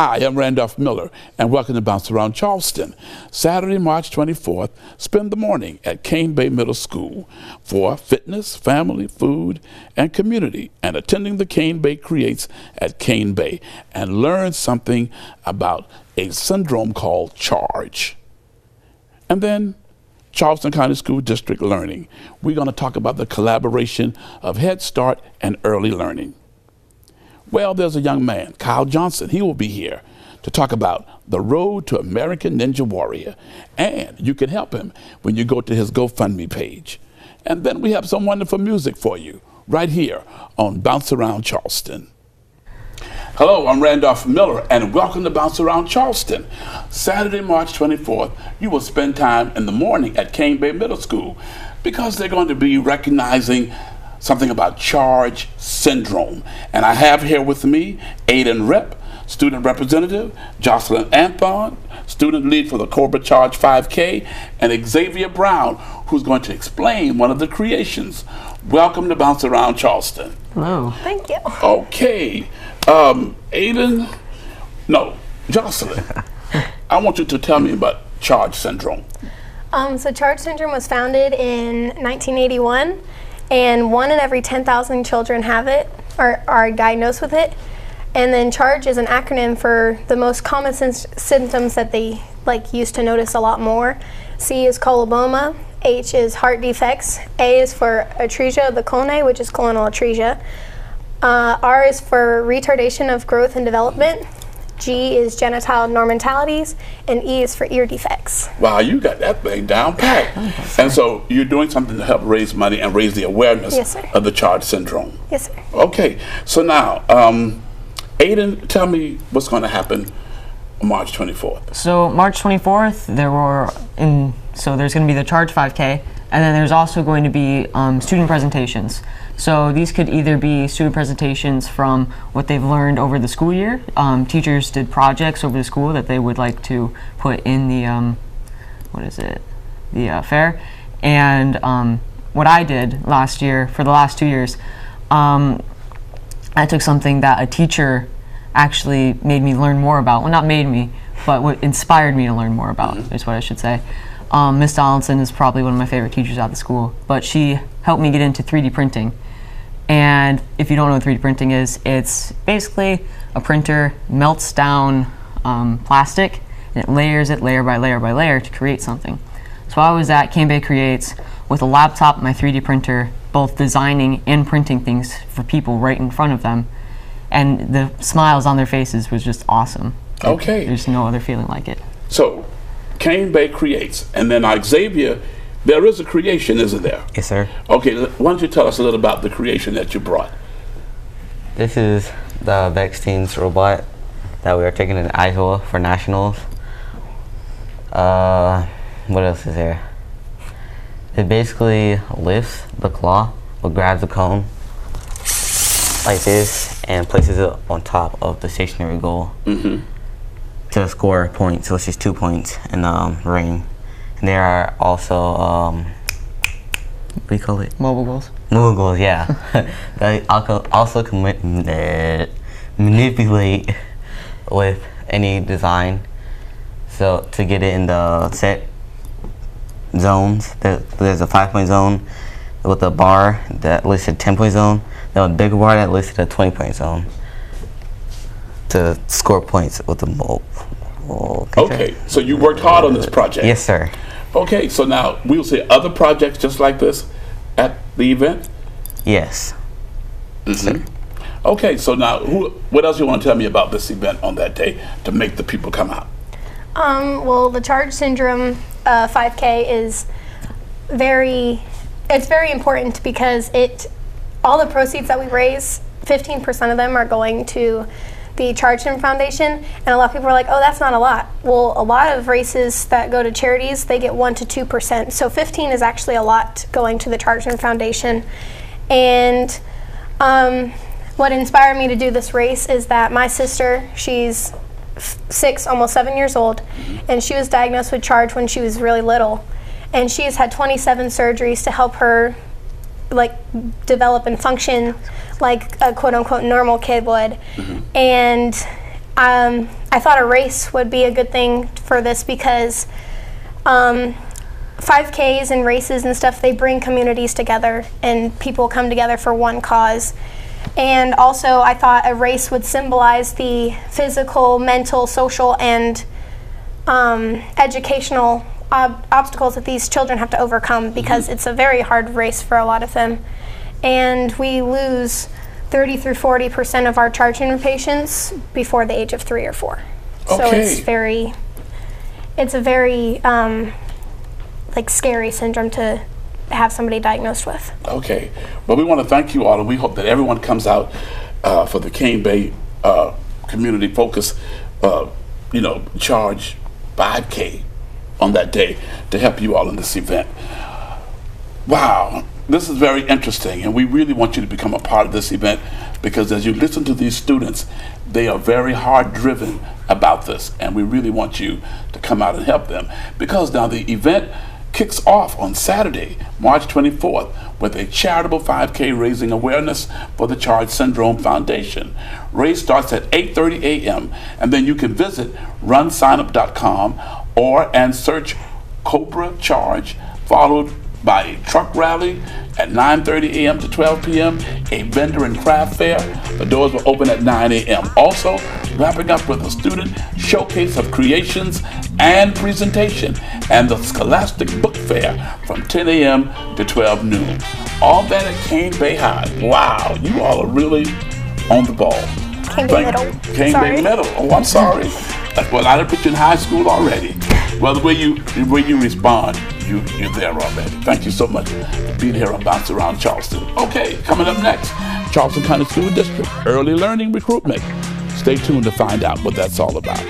Hi, I'm Randolph Miller, and welcome to Bounce Around Charleston. Saturday, March 24th, spend the morning at Cane Bay Middle School for fitness, family, food, and community, and attending the Cane Bay Creates at Cane Bay, and learn something about a syndrome called CHARGE. And then Charleston County School District Learning. We're going to talk about the collaboration of Head Start and early learning. Well, there's a young man, Kyle Johnson. He will be here to talk about the road to American Ninja Warrior. And you can help him when you go to his GoFundMe page. And then we have some wonderful music for you right here on Bounce Around Charleston. Hello, I'm Randolph Miller, and welcome to Bounce Around Charleston. Saturday, March 24th, you will spend time in the morning at Cane Bay Middle School because they're going to be recognizing something about CHARGE syndrome. And I have here with me Aiden Rep, student representative, Jocelyn Anthon, student lead for the Cobra Charge 5K, and Xavier Brown, who's going to explain one of the creations. Welcome to Bounce Around Charleston. Hello. Thank you. Okay, Jocelyn, I want you to tell me about CHARGE syndrome. So CHARGE syndrome was founded in 1981, and 1 in every 10,000 children have it or are diagnosed with it. And then CHARGE is an acronym for the most common symptoms that they used to notice a lot more. C is coloboma, H is heart defects, A is for atresia of the colon, which is colonal atresia, R is for retardation of growth and development, G is genital abnormalities, and E is for ear defects. Wow, you got that thing down pat. And so you're doing something to help raise money and raise the awareness of the CHARGE syndrome. Yes, sir. Okay, so now, Aiden, tell me what's going to happen on March 24th. So March 24th, there's going to be the CHARGE 5K, and then there's also going to be student presentations. So these could either be student presentations from what they've learned over the school year. Teachers did projects over the school that they would like to put in the, fair. And what I did last year, for the last 2 years, I took something that a teacher actually made me learn more about. Well, not made me, but what inspired me to learn more about, is what I should say. Miss Donaldson is probably one of my favorite teachers at the school, but she helped me get into 3D printing. And if you don't know what 3D printing is, it's basically a printer melts down plastic and it layers it layer by layer by layer to create something. So I was at Cane Bay Creates with a laptop and my 3D printer, both designing and printing things for people right in front of them. And the smiles on their faces was just awesome. Okay. There's no other feeling like it. So, Cane Bay Creates, and then Xavier, there is a creation, isn't there? Yes, sir. Okay, why don't you tell us a little about the creation that you brought? This is the Vex Teens robot that we are taking in Iowa for nationals. What else is there? It basically lifts the claw, or grabs the cone like this and places it on top of the stationary goal to score a point. So it's just 2 points in ring. And there are also, what do you call it? Mobile goals. Mobile goals, yeah. They also can manipulate with any design. So to get it in the set zones, there's a 5-point zone with a bar that listed 10-point zone, then a bigger bar that listed a 20-point zone to score points with the mobile. Okay, so you worked hard on this project. Yes, sir. Okay, so now we'll see other projects just like this at the event? Yes. Sir. Okay, so now what else you want to tell me about this event on that day to make the people come out? Well, the CHARGE syndrome 5K is very important because all the proceeds that we raise, 15% of them are going to the CHARGE Foundation, and a lot of people are like, oh, that's not a lot. Well, a lot of races that go to charities, they get 1 to 2%. So 15 is actually a lot going to the CHARGE Foundation. And what inspired me to do this race is that my sister, she's 6, almost 7 years old, and she was diagnosed with CHARGE when she was really little. And she has had 27 surgeries to help her develop and function like a quote-unquote normal kid would. And I thought a race would be a good thing for this because 5Ks and races and stuff, they bring communities together and people come together for one cause. And also I thought a race would symbolize the physical, mental, social, and educational obstacles that these children have to overcome because it's a very hard race for a lot of them. And we lose 30 through 40% of our charge syndrome patients before the age of 3 or 4. So it's a very like scary syndrome to have somebody diagnosed with. Okay, well, we want to thank you all, and we hope that everyone comes out for the Cane Bay Community Focus, Charge 5K on that day to help you all in this event. Wow, this is very interesting, and we really want you to become a part of this event because as you listen to these students, they are very hard driven about this, and we really want you to come out and help them because now the event kicks off on Saturday, March 24th, with a charitable 5K raising awareness for the CHARLESTON Syndrome Foundation. Race starts at 8:30 a.m. and then you can visit runsignup.com and search Cobra Charge, followed by a truck rally at 9:30 a.m. to 12 p.m., a vendor and craft fair. The doors will open at 9 a.m. Also, wrapping up with a student showcase of creations and presentation, and the Scholastic Book Fair from 10 a.m. to 12 noon. All that at Cane Bay High. Wow, you all are really on the ball. Cane Bay Middle. Cane Bay Middle. Oh, I'm sorry. Well, I didn't put you in high school already. Well, the way you respond, you're there already. Thank you so much for being here on Bounce Around Charleston. Okay, coming up next, Charleston County School District Early Learning Recruitment. Stay tuned to find out what that's all about.